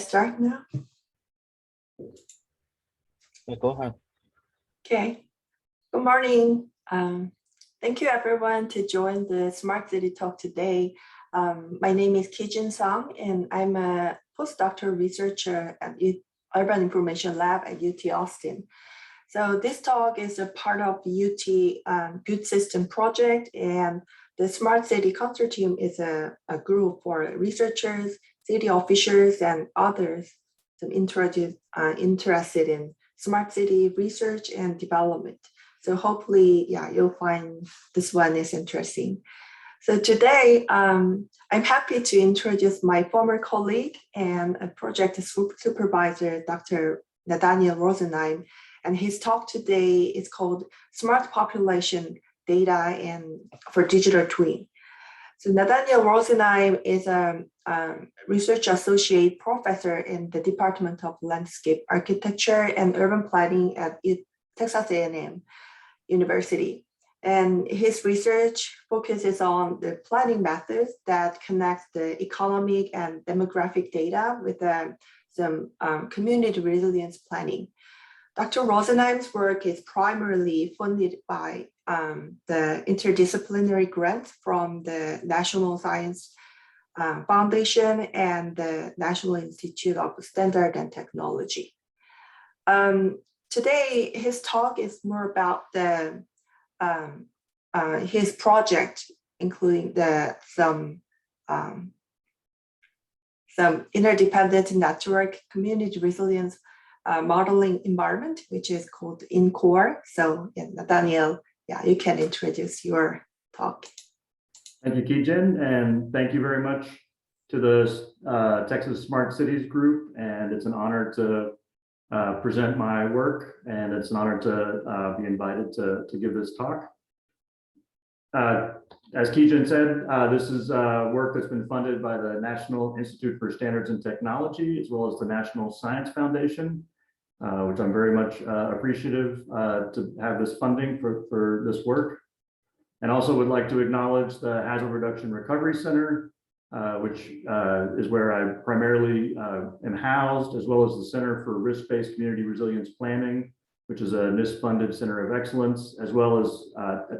Start now. Yeah, go ahead. Okay. Good morning. Thank you everyone to join the Smart City Talk today. My name is Kijin Song, and I'm a postdoctoral researcher at Urban Information Lab at UT Austin. So this talk is a part of the UT Good System project, and the Smart City Consortium is a group for researchers, city officials, and others interested in smart city research and development. So hopefully, you'll find this one is interesting. So today, I'm happy to introduce my former colleague and a project supervisor, Dr. Nathaniel Rosenheim. And his talk today is called Smart Population Data and for Digital Twin. So Nathaniel Rosenheim is a research associate professor in the Department of Landscape Architecture and Urban Planning at Texas A&M University. And his research focuses on the planning methods that connect the economic and demographic data with some community resilience planning. Dr. Rosenheim's work is primarily funded by the interdisciplinary grants from the National Science Foundation and the National Institute of Standard and Technology. Today, his talk is more about his project, including some interdependent network community resilience modeling environment, which is called INCORE. So Nathaniel, you can introduce your talk. Thank you, Kijin, and thank you very much to the Texas Smart Cities group. And it's an honor to present my work, and it's an honor to be invited to give this talk. As Kijin said, this is work that's been funded by the National Institute for Standards and Technology, as well as the National Science Foundation, which I'm very much appreciative to have this funding for this work. And also would like to acknowledge the Hazard Reduction Recovery Center, which is where I primarily am housed, as well as the Center for Risk-Based Community Resilience Planning, which is a NIST-funded center of excellence, as well as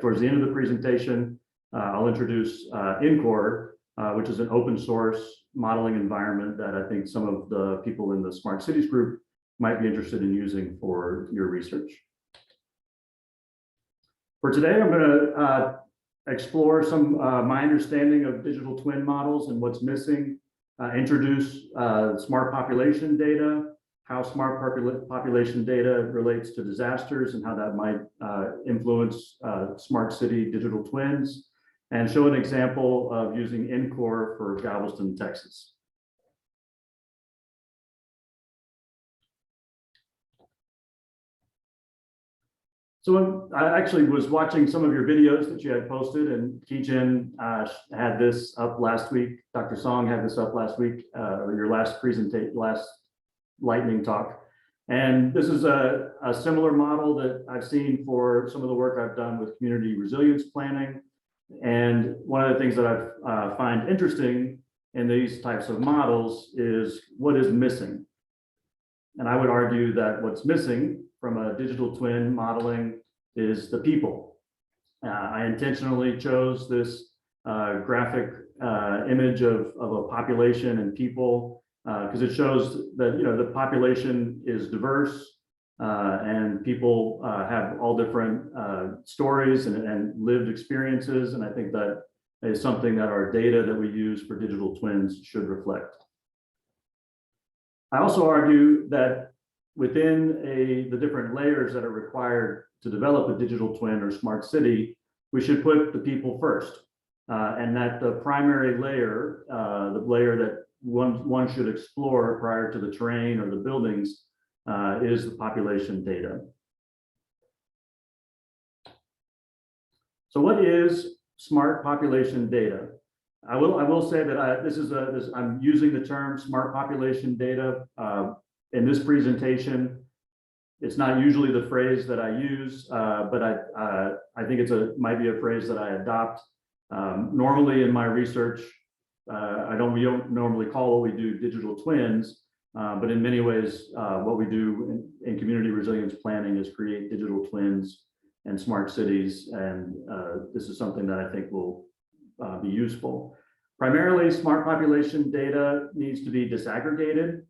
towards the end of the presentation, I'll introduce INCORE, which is an open source modeling environment that I think some of the people in the Smart Cities group might be interested in using for your research. For today, I'm going to explore some my understanding of digital twin models and what's missing, introduce smart population data, how smart population data relates to disasters and how that might influence smart city digital twins, and show an example of using INCORE for Galveston, Texas. So I actually was watching some of your videos that you had posted, and Kijin had this up last week. Dr. Song had this up last week, your last lightning talk. And this is a similar model that I've seen for some of the work I've done with community resilience planning. And one of the things that I find interesting in these types of models is what is missing. And I would argue that what's missing from a digital twin modeling is the people. I intentionally chose this graphic image of a population and people because it shows that the population is diverse and people have all different stories and lived experiences, and I think that is something that our data that we use for digital twins should reflect. I also argue that within the different layers that are required to develop a digital twin or smart city, we should put the people first, and that the primary layer, the layer that one should explore prior to the terrain or the buildings, is the population data. So what is smart population data? I will say that I'm using the term smart population data in this presentation. It's not usually the phrase that I use, but I think might be a phrase that I adopt. Normally in my research, we don't normally call what we do digital twins, But in many ways, what we do in community resilience planning is create digital twins and smart cities. And this is something that I think will be useful. Primarily, smart population data needs to be disaggregated.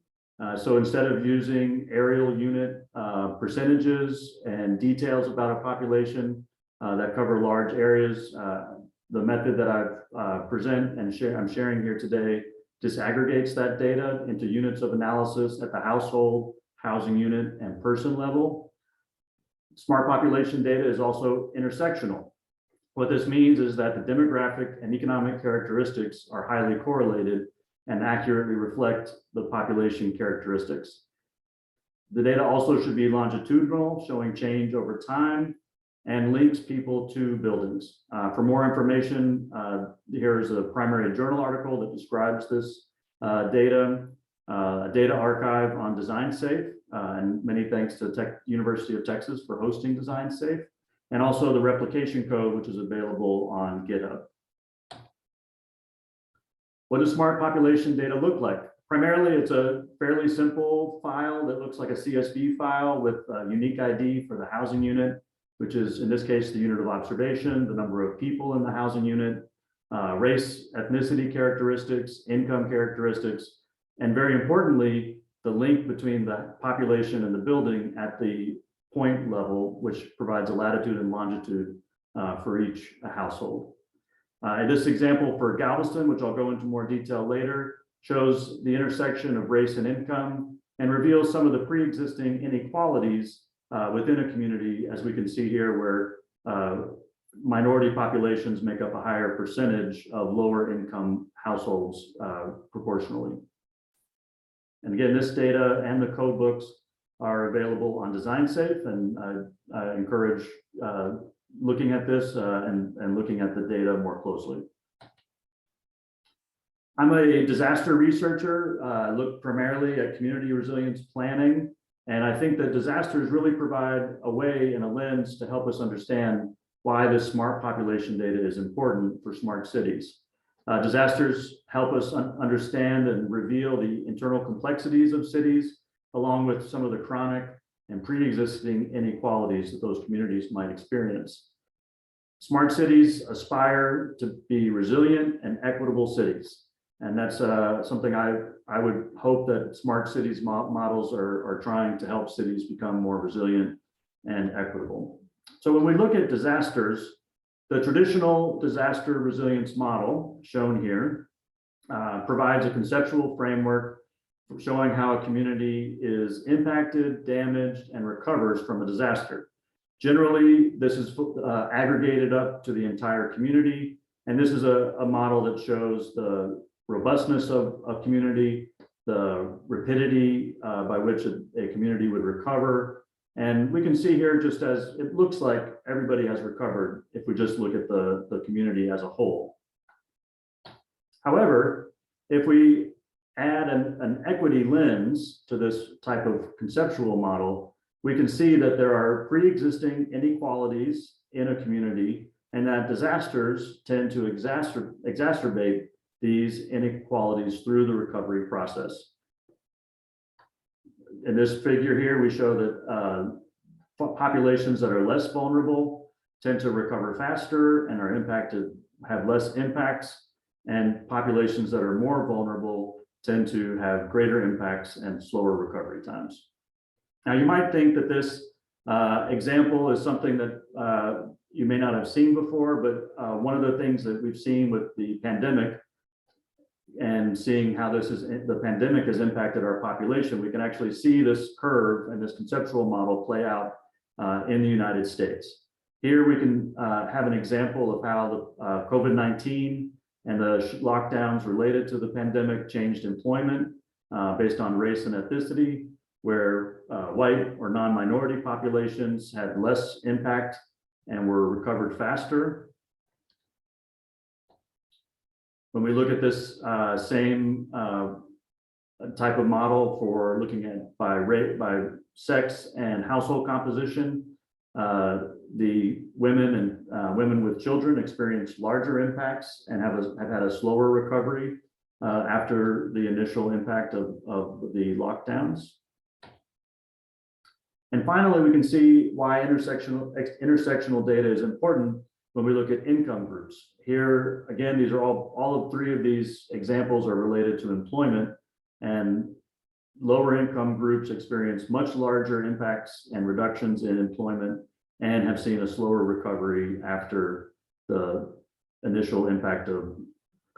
So instead of using aerial unit percentages and details about a population that cover large areas, the method that I've I'm sharing here today disaggregates that data into units of analysis at the household, housing unit, and person level. Smart population data is also intersectional. What this means is that the demographic and economic characteristics are highly correlated and accurately reflect the population characteristics. The data also should be longitudinal, showing change over time, and links people to buildings. For more information, here's a primary journal article that describes this data, a data archive on DesignSafe, and many thanks to University of Texas for hosting DesignSafe, and also the replication code, which is available on GitHub. What does smart population data look like? Primarily, it's a fairly simple file that looks like a CSV file with a unique ID for the housing unit, which is in this case, the unit of observation, the number of people in the housing unit, race, ethnicity characteristics, income characteristics, and very importantly, the link between the population and the building at the point level, which provides a latitude and longitude for each household. In this example for Galveston, which I'll go into more detail later, shows the intersection of race and income and reveals some of the pre-existing inequalities within a community, as we can see here, where minority populations make up a higher percentage of lower income households proportionally. And again, this data and the code books are available on DesignSafe, and I encourage looking at this and looking at the data more closely. I'm a disaster researcher. I look primarily at community resilience planning, and I think that disasters really provide a way and a lens to help us understand why this smart population data is important for smart cities. Disasters help us understand and reveal the internal complexities of cities, along with some of the chronic and pre-existing inequalities that those communities might experience. Smart cities aspire to be resilient and equitable cities. And that's something I would hope that smart cities models are trying to help cities become more resilient and equitable. So when we look at disasters, the traditional disaster resilience model shown here provides a conceptual framework for showing how a community is impacted, damaged, and recovers from a disaster. Generally, this is aggregated up to the entire community, and this is a model that shows the robustness of a community, the rapidity by which a community would recover. And we can see here, just as it looks like everybody has recovered if we just look at the community as a whole. However, if we add an equity lens to this type of conceptual model, we can see that there are pre-existing inequalities in a community, and that disasters tend to exacerbate these inequalities through the recovery process. In this figure here, we show that populations that are less vulnerable tend to recover faster and are impacted, have less impacts, and populations that are more vulnerable tend to have greater impacts and slower recovery times. Now, you might think that this example is something that you may not have seen before, but one of the things that we've seen with the pandemic and seeing how the pandemic has impacted our population, we can actually see this curve and this conceptual model play out in the United States. Here we can have an example of how the COVID-19 and the lockdowns related to the pandemic changed employment based on race and ethnicity, where white or non-minority populations had less impact and were recovered faster. When we look at this same type of model for looking at by sex and household composition, the women and women with children experience larger impacts and have had a slower recovery after the initial impact of the lockdowns. And finally, we can see why intersectional data is important when we look at income groups. Here, again, these are all of three of these examples are related to employment, and lower income groups experience much larger impacts and reductions in employment and have seen a slower recovery after the initial impact of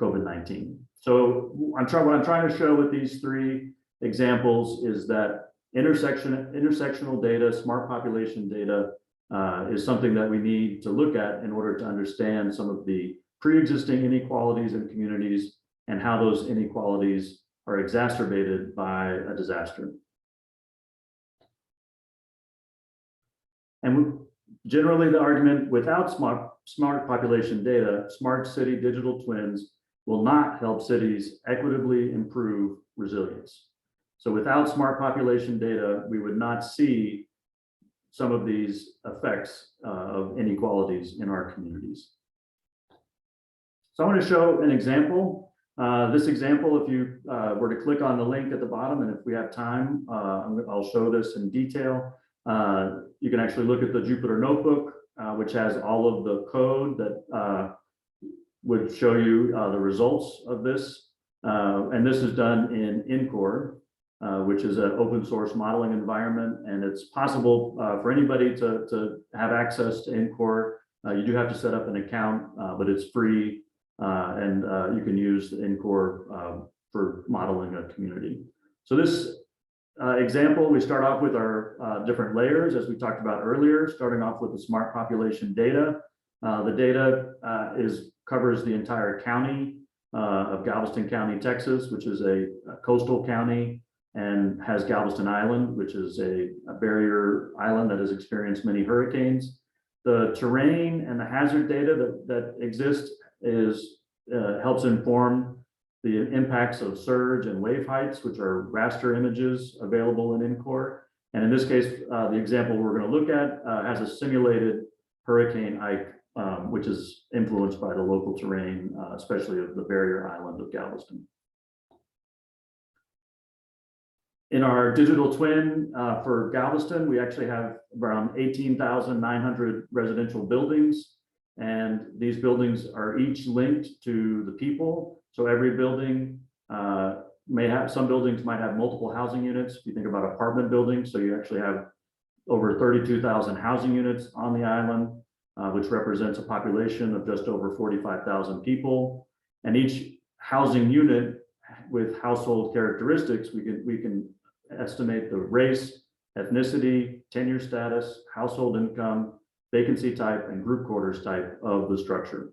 COVID-19. So what I'm trying to show with these three examples is that intersectional data, smart population data, is something that we need to look at in order to understand some of the pre-existing inequalities in communities and how those inequalities are exacerbated by a disaster. And generally the argument without smart population data, smart city digital twins will not help cities equitably improve resilience. So without smart population data, we would not see some of these effects of inequalities in our communities. So I want to show an example. This example, if you were to click on the link at the bottom, and if we have time, I'll show this in detail. You can actually look at the Jupyter Notebook, which has all of the code that would show you the results of this. And this is done in INCORE, which is an open source modeling environment, and it's possible for anybody to have access to INCORE. You do have to set up an account, but it's free, and you can use the INCORE for modeling a community. So this example, we start off with our different layers, as we talked about earlier, starting off with the smart population data. The data covers the entire county of Galveston County, Texas, which is a coastal county, and has Galveston Island, which is a barrier island that has experienced many hurricanes. The terrain and the hazard data that exists helps inform the impacts of surge and wave heights, which are raster images available in INCORE. And in this case, the example we're going to look at has a simulated Hurricane Ike, which is influenced by the local terrain, especially of the barrier island of Galveston. In our digital twin for Galveston, we actually have around 18,900 residential buildings, and these buildings are each linked to the people. So every building some buildings might have multiple housing units. If you think about apartment buildings, so you actually have over 32,000 housing units on the island, which represents a population of just over 45,000 people. And each housing unit with household characteristics, we can estimate the race, ethnicity, tenure status, household income, vacancy type, and group quarters type of the structure.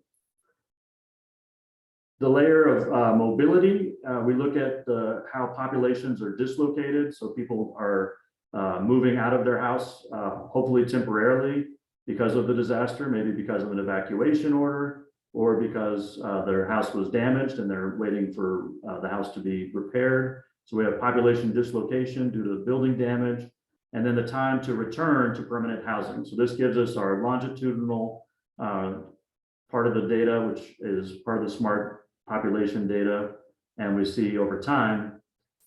The layer of mobility, we look at how populations are dislocated. So people are moving out of their house, hopefully temporarily because of the disaster, maybe because of an evacuation order, or because their house was damaged and they're waiting for the house to be repaired. So we have population dislocation due to the building damage, and then the time to return to permanent housing. So this gives us our longitudinal part of the data, which is part of the smart population data. And we see over time,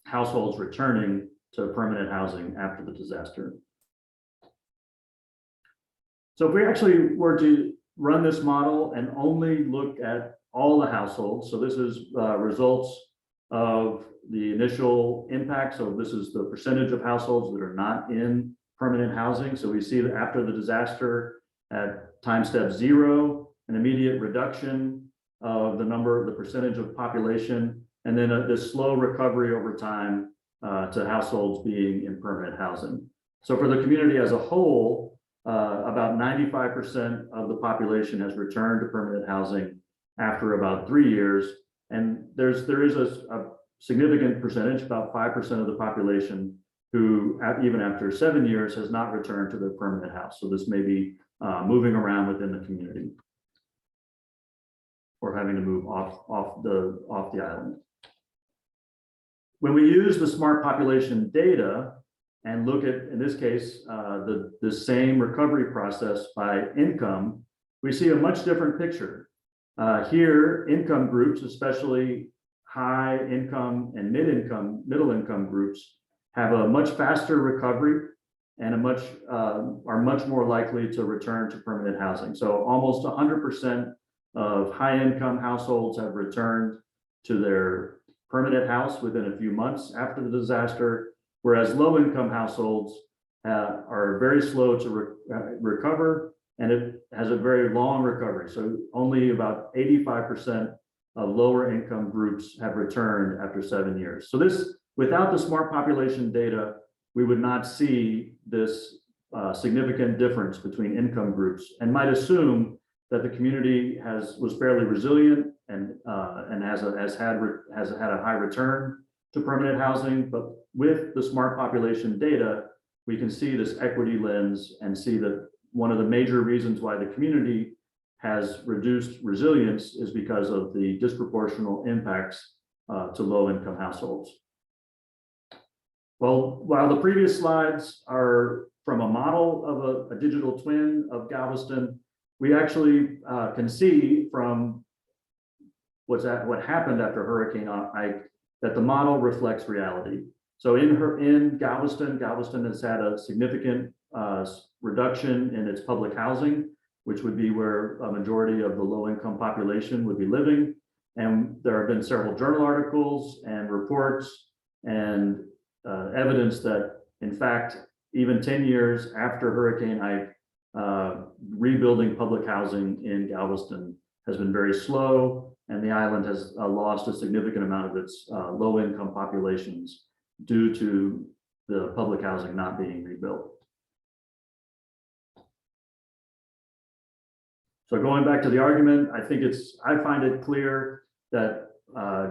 households returning to permanent housing after the disaster. So if we actually were to run this model and only look at all the households, so this is results of the initial impact. So this is the percentage of households that are not in permanent housing. So we see that after the disaster at time step 0, an immediate reduction of the percentage of population, and then this slow recovery over time to households being in permanent housing. So for the community as a whole, about 95% of the population has returned to permanent housing after about 3 years. And there is a significant percentage, about 5% of the population, who even after 7 years has not returned to their permanent house. So this may be moving around within the community or having to move off the island. When we use the smart population data and look at, in this case, the same recovery process by income, we see a much different picture. Here, income groups, especially high income and middle income groups have a much faster recovery and are much more likely to return to permanent housing. So almost 100% of high income households have returned to their permanent house within a few months after the disaster, whereas low income households are very slow to recover, and it has a very long recovery. So only about 85% of lower income groups have returned after 7 years. So this, without the smart population data, we would not see this significant difference between income groups, and might assume that the community was fairly resilient and has had a high return to permanent housing. But with the smart population data, we can see this equity lens and see that one of the major reasons why the community has reduced resilience is because of the disproportional impacts to low-income households. Well, while the previous slides are from a model of a digital twin of Galveston, we actually can see from what happened after Hurricane Ike that the model reflects reality. So in Galveston has had a significant reduction in its public housing, which would be where a majority of the low-income population would be living. And there have been several journal articles and reports and evidence that, in fact, even 10 years after Hurricane Ike, rebuilding public housing in Galveston has been very slow, and the island has lost a significant amount of its low-income populations due to the public housing not being rebuilt. So going back to the argument, I find it clear that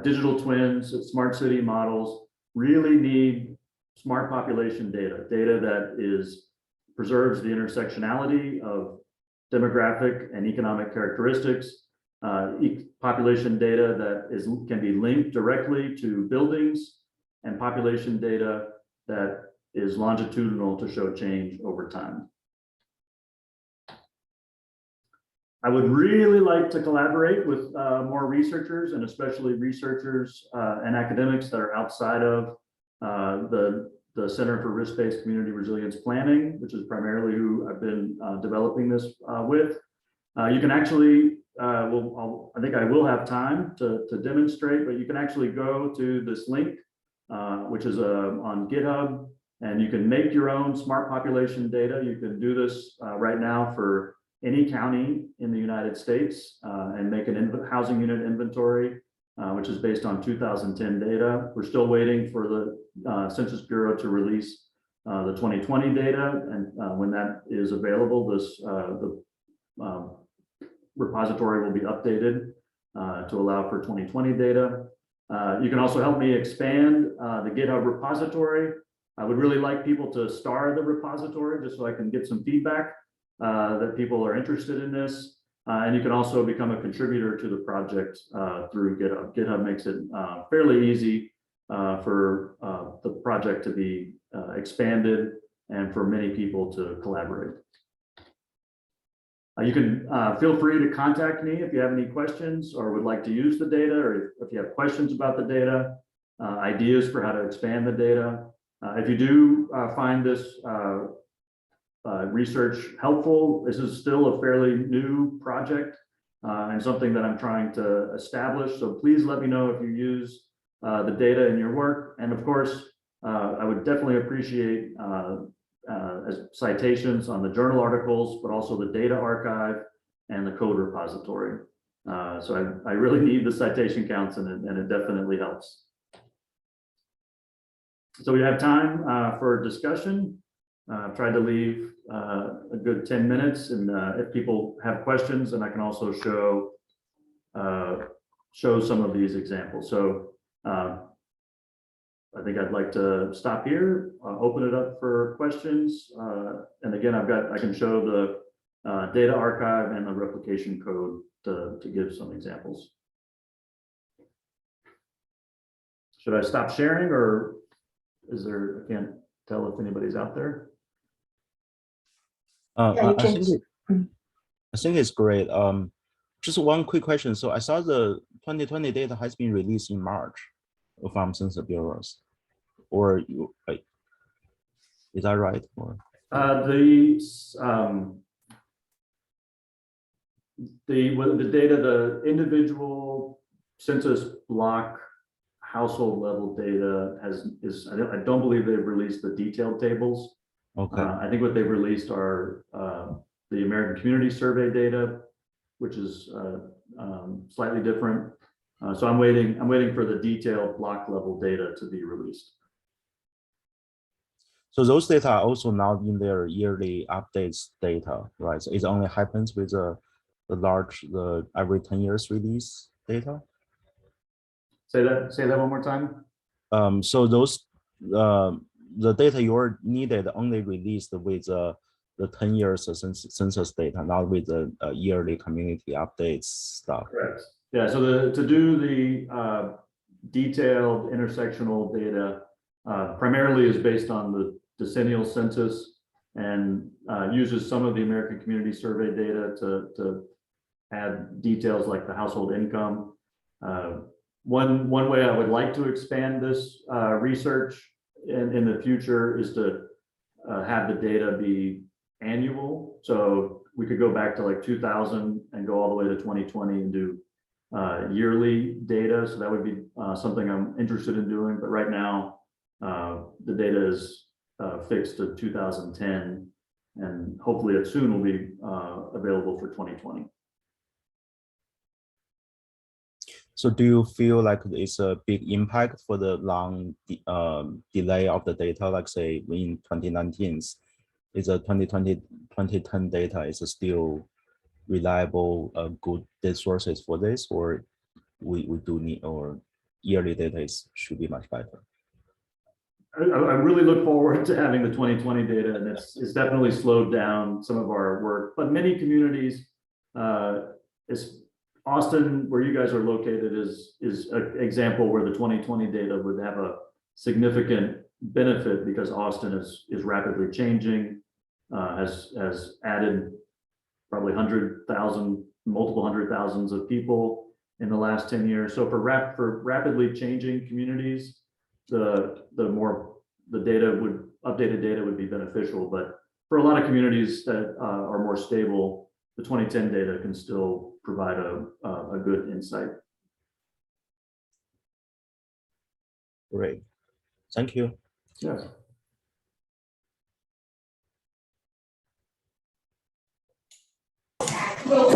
digital twins, smart city models really need smart population data that preserves the intersectionality of demographic and economic characteristics, population data that can be linked directly to buildings, and population data that is longitudinal to show change over time. I would really like to collaborate with more researchers, and especially researchers and academics that are outside of the Center for Risk-Based Community Resilience Planning, which is primarily who I've been developing this with. You can actually, I think I will have time to demonstrate, but you can actually go to this link, which is on GitHub, and you can make your own smart population data. You can do this right now for any county in the United States and make an housing unit inventory, which is based on 2010 data. We're still waiting for the Census Bureau to release the 2020 data, and when that is available, the repository will be updated to allow for 2020 data. You can also help me expand the GitHub repository. I would really like people to star the repository just so I can get some feedback that people are interested in this. And you can also become a contributor to the project through GitHub. GitHub makes it fairly easy for the project to be expanded and for many people to collaborate. You can feel free to contact me if you have any questions or would like to use the data, or if you have questions about the data, ideas for how to expand the data. If you do find this research helpful, this is still a fairly new project and something that I'm trying to establish. So please let me know if you use the data in your work. And of course, I would definitely appreciate citations on the journal articles, but also the data archive and the code repository. So I really need the citation counts, and it definitely helps. So we have time for discussion. I've tried to leave a good 10 minutes, and if people have questions, then I can also show some of these examples. So I think I'd like to stop here, open it up for questions. And again, I can show the data archive and the replication code to give some examples. Should I stop sharing, or I can't tell if anybody's out there? Yeah, I think it's great. Just one quick question. So I saw the 2020 data has been released in March from Census bureaus, or is that right? Or the data, the individual census block household level data I don't believe they've released the detailed tables. okay. I think what they've released are the American Community Survey data, which is slightly different. So I'm waiting for the detailed block level data to be released. So those data are also not in their yearly updates data, right? So it only happens with the every 10 years release data. Say that one more time. So those the data you're needed only released with the 10 years census data, not with the yearly community updates stuff. Correct. Yeah. So to do the detailed intersectional data primarily is based on the decennial census and uses some of the American Community Survey data to add details like the household income. One way I would like to expand this research in the future is to have the data be annual. So we could go back to like 2000 and go all the way to 2020 and do yearly data. So that would be something I'm interested in doing. But right now, the data is fixed to 2010, and hopefully it soon will be available for 2020. So do you feel like it's a big impact for the long delay of the data? Like say in 2019, is a 2010 data is still reliable, good data sources for this, or we do need, or yearly data should be much better? I really look forward to having the 2020 data, and it's definitely slowed down some of our work. But many communities, Austin, where you guys are located, is an example where the 2020 data would have a significant benefit because Austin is rapidly changing, has added probably multiple hundred thousands of people in the last 10 years. So for rapidly changing communities, the updated data would be beneficial. But for a lot of communities that are more stable, the 2010 data can still provide a good insight. Great, thank you. Yes.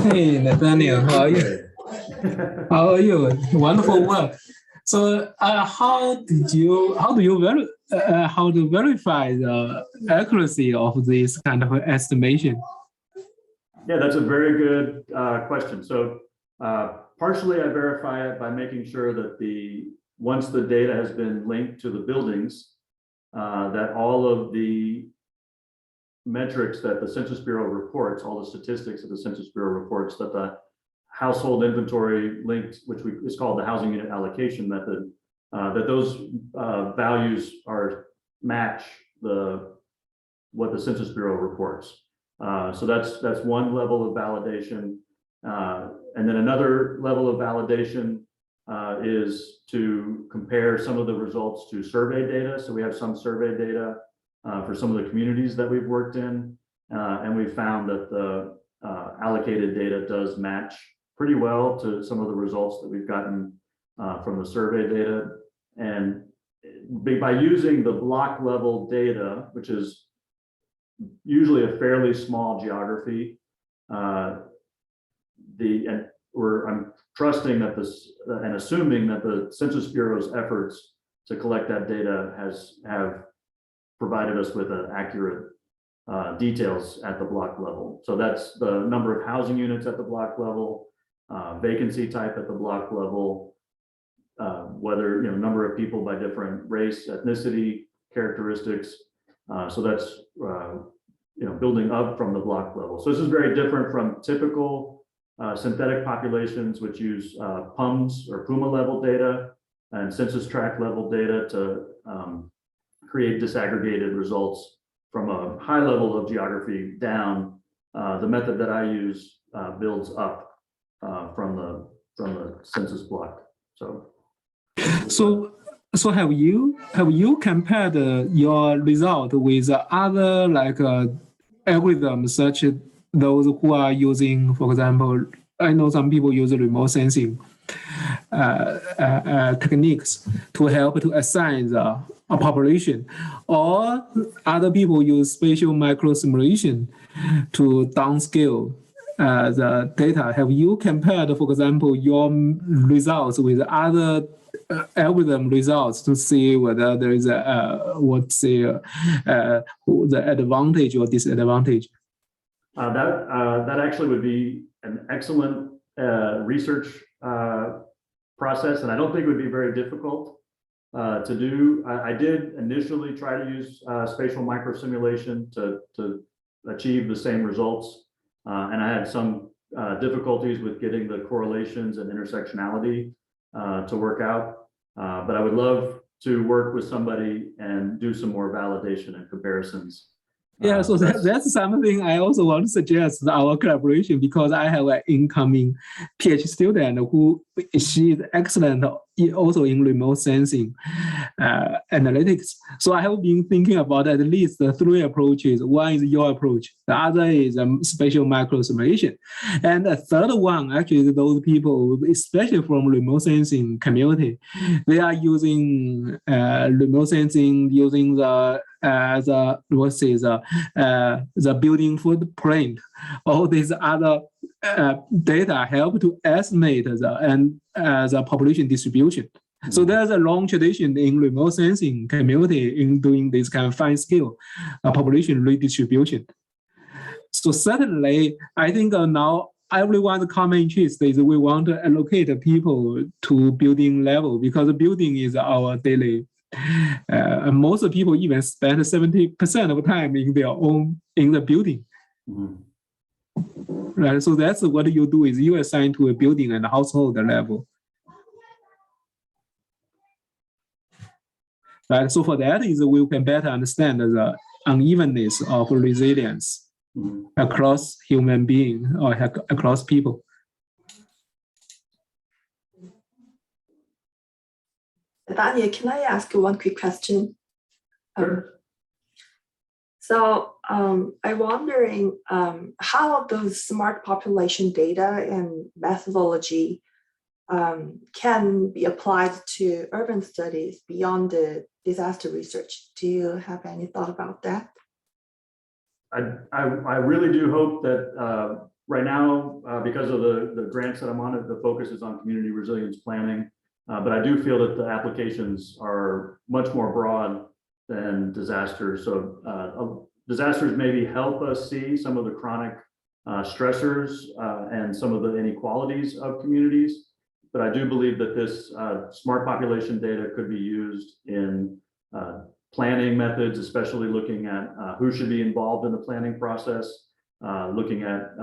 Hey, Nathaniel, how are you? How are you? Wonderful work. So, how do you verify the accuracy of this kind of estimation? Yeah, that's a very good question. So, partially I verify it by making sure that once the data has been linked to the buildings, that all of the metrics that the Census Bureau reports, all the statistics that the Census Bureau reports, that the household inventory linked, which is called the housing unit allocation method, that those values match what the Census Bureau reports. So that's one level of validation. And then another level of validation is to compare some of the results to survey data. So we have some survey data for some of the communities that we've worked in, and we found that the allocated data does match pretty well to some of the results that we've gotten from the survey data. And by using the block level data, which is usually a fairly small geography, I'm trusting that and assuming that the Census Bureau's efforts to collect that data have provided us with an accurate details at the block level. So that's the number of housing units at the block level, vacancy type at the block level, whether, number of people by different race, ethnicity, characteristics. So that's, building up from the block level. So this is very different from typical synthetic populations, which use PUMS or PUMA level data and census tract level data to create disaggregated results from a high level of geography down. The method that I use builds up the census block. So have you compared your result with other like algorithms such as those who are using, for example, I know some people use remote sensing techniques to help to assign a population, or other people use spatial microsimulation to downscale the data. Have you compared, for example, your results with other algorithm results to see whether there is the advantage or disadvantage? That actually would be an excellent research process, and I don't think it would be very difficult to do. I did initially try to use spatial microsimulation to achieve the same results, and I had some difficulties with getting the correlations and intersectionality to work out, but I would love to work with somebody and do some more validation and comparisons. Yeah, so that's something I also want to suggest our collaboration, because I have an incoming PhD student who she is excellent also in remote sensing analytics. So I have been thinking about at least 3 approaches. One is your approach, the other is spatial microsimulation, and the third one actually those people, especially from remote sensing community, they are using remote sensing using the building footprint. All these other data help to estimate the population distribution. Mm-hmm. So there's a long tradition in remote sensing community in doing this kind of fine scale population redistribution. So certainly, I think now everyone's common interest is we want to allocate people to building level, because building is our daily. Most people even spend 70% of time in the building. Mm-hmm. Right, so that's what you do, is you assign to a building and household level. Right, so for that is we can better understand the unevenness of resilience across human beings or across people. Daniel, can I ask you one quick question? Sure. So I'm wondering how those smart population data and methodology can be applied to urban studies beyond the disaster research. Do you have any thought about that? I really do hope that right now, because of the grants that I'm on, the focus is on community resilience planning. But I do feel that the applications are much more broad than disasters. So disasters maybe help us see some of the chronic stressors and some of the inequalities of communities. But I do believe that this smart population data could be used in planning methods, especially looking at who should be involved in the planning process, looking at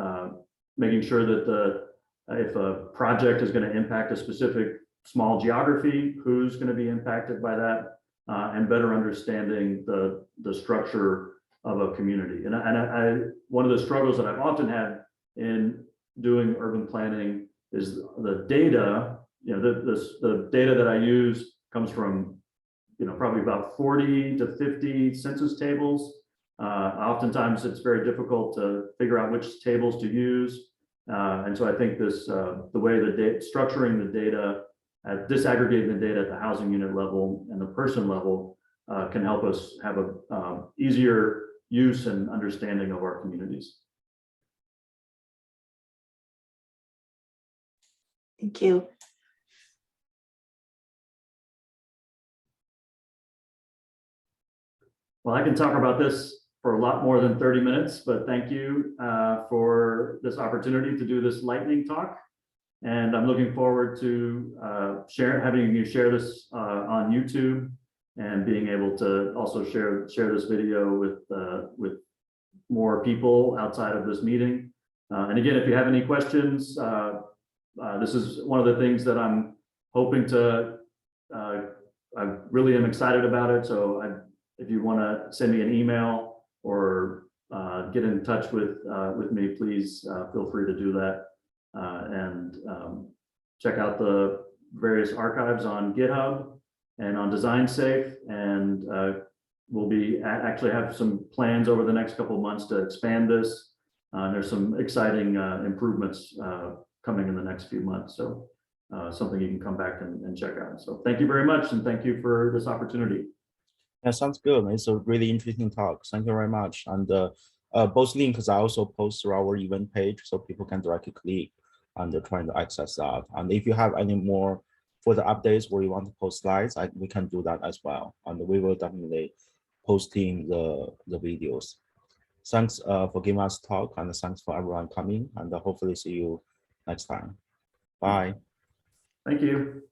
making sure that if a project is going to impact a specific small geography, who's going to be impacted by that, and better understanding the structure of a community. And I one of the struggles that I've often had in doing urban planning is the data. You know, the data that I use comes from, you know, probably about 40 to 50 census tables. Oftentimes it's very difficult to figure out which tables to use. And so I think this, the way structuring the data, disaggregating the data at the housing unit level and the person level can help us have a easier use and understanding of our communities. Thank you. Well, I can talk about this for a lot more than 30 minutes, but thank you for this opportunity to do this lightning talk. And I'm looking forward to having you share this on YouTube and being able to also share this video with more people outside of this meeting. And again, if you have any questions, this is one of the things that I'm hoping to, I really am excited about it. So if you want to send me an email or get in touch with me, please feel free to do that. And check out the various archives on GitHub and on DesignSafe, and we'll be actually have some plans over the next couple of months to expand this. There's some exciting improvements coming in the next few months, so something you can come back and check out. So thank you very much, and thank you for this opportunity. Yeah, sounds good. It's a really interesting talk. Thank you very much. And both links I also post through our event page, so people can directly click and they're trying to access that. And if you have any more further updates where you want to post slides, we can do that as well. And we will definitely posting the videos. Thanks for giving us talk, and thanks for everyone coming, and hopefully see you next time. Bye. Thank you.